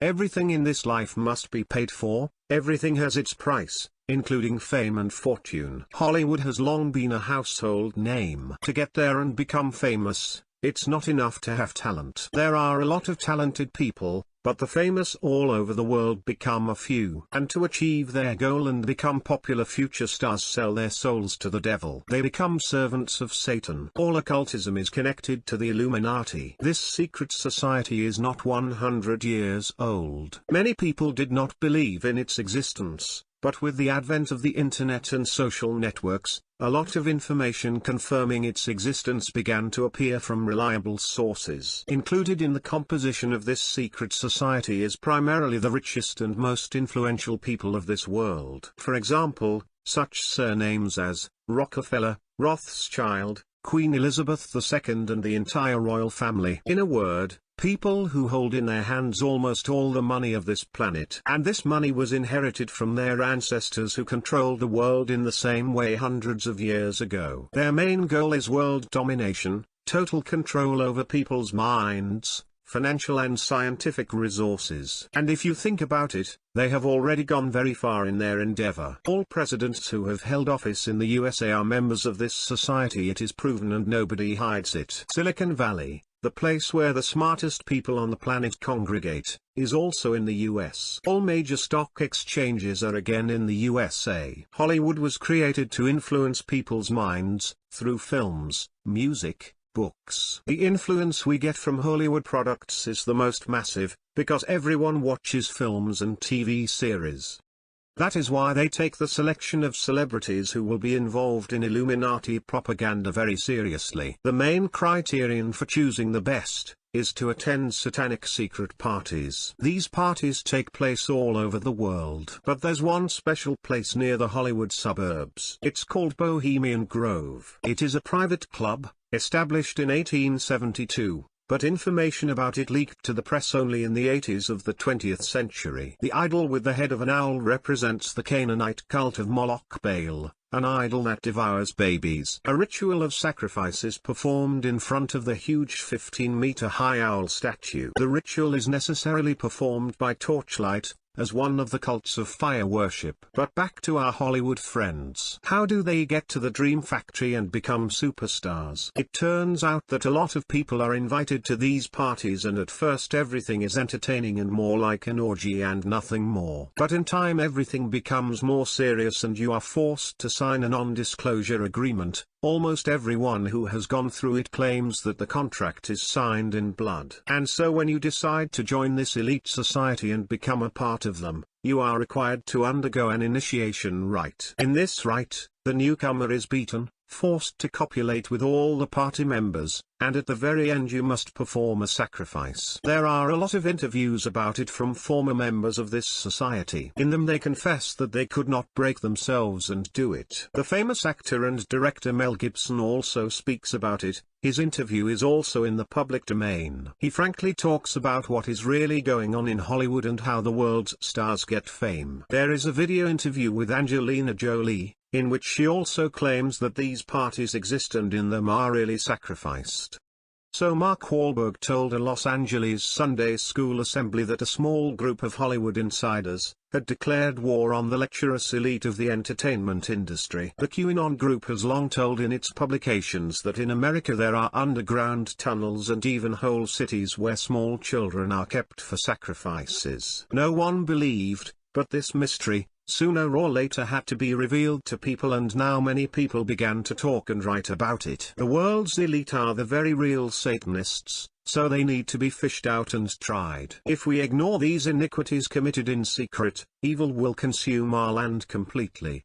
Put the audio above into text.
Everything in this life must be paid for, everything has its price, including fame and fortune. Hollywood has long been a household name. To get there and become famous, it's not enough to have talent. There are a lot of talented people, but the famous all over the world become a few. And to achieve their goal and become popular, future stars sell their souls to the devil. They become servants of Satan. All occultism is connected to the Illuminati. This secret society is not 100 years old. Many people did not believe in its existence, but with the advent of the internet and social networks, a lot of information confirming its existence began to appear from reliable sources. Included in the composition of this secret society is primarily the richest and most influential people of this world. For example, such surnames as Rockefeller, Rothschild, Queen Elizabeth II and the entire royal family. In a word, people who hold in their hands almost all the money of this planet. And this money was inherited from their ancestors who controlled the world in the same way hundreds of years ago. Their main goal is world domination, total control over people's minds, financial and scientific resources. And if you think about it, they have already gone very far in their endeavor. All presidents who have held office in the USA are members of this society. It is proven and nobody hides it. Silicon Valley, the place where the smartest people on the planet congregate, is also in the US. All major stock exchanges are again in the USA. Hollywood was created to influence people's minds, through films, music, books. The influence we get from Hollywood products is the most massive, because everyone watches films and TV series. That is why they take the selection of celebrities who will be involved in Illuminati propaganda very seriously. The main criterion for choosing the best is to attend satanic secret parties. These parties take place all over the world. But there's one special place near the Hollywood suburbs. It's called Bohemian Grove. It is a private club, established in 1872. But information about it leaked to the press only in the 80s of the 20th century. The idol with the head of an owl represents the Canaanite cult of Moloch Baal, an idol that devours babies. A ritual of sacrifice is performed in front of the huge 15-meter-high owl statue. The ritual is necessarily performed by torchlight, as one of the cults of fire worship. But back to our Hollywood friends. How do they get to the Dream Factory and become superstars? It turns out that a lot of people are invited to these parties, and at first everything is entertaining and more like an orgy and nothing more. But in time everything becomes more serious and you are forced to sign a non-disclosure agreement. Almost everyone who has gone through it claims that the contract is signed in blood. And so when you decide to join this elite society and become a part of them, you are required to undergo an initiation rite. In this rite, the newcomer is beaten, forced to copulate with all the party members, and at the very end you must perform a sacrifice. There are a lot of interviews about it from former members of this society. In them they confess that they could not break themselves and do it. The famous actor and director Mel Gibson also speaks about it. His interview is also in the public domain. He frankly talks about what is really going on in Hollywood and how the world's stars get fame. There is a video interview with Angelina Jolie, in which she also claims that these parties exist and in them are really sacrificed. So Mark Wahlberg told a Los Angeles Sunday school assembly that a small group of Hollywood insiders had declared war on the lecherous elite of the entertainment industry. The QAnon group has long told in its publications that in America there are underground tunnels and even whole cities where small children are kept for sacrifices. No one believed, but this mystery, sooner or later had to be revealed to people, and now many people began to talk and write about it. The world's elite are the very real Satanists, so they need to be fished out and tried. If we ignore these iniquities committed in secret, evil will consume our land completely.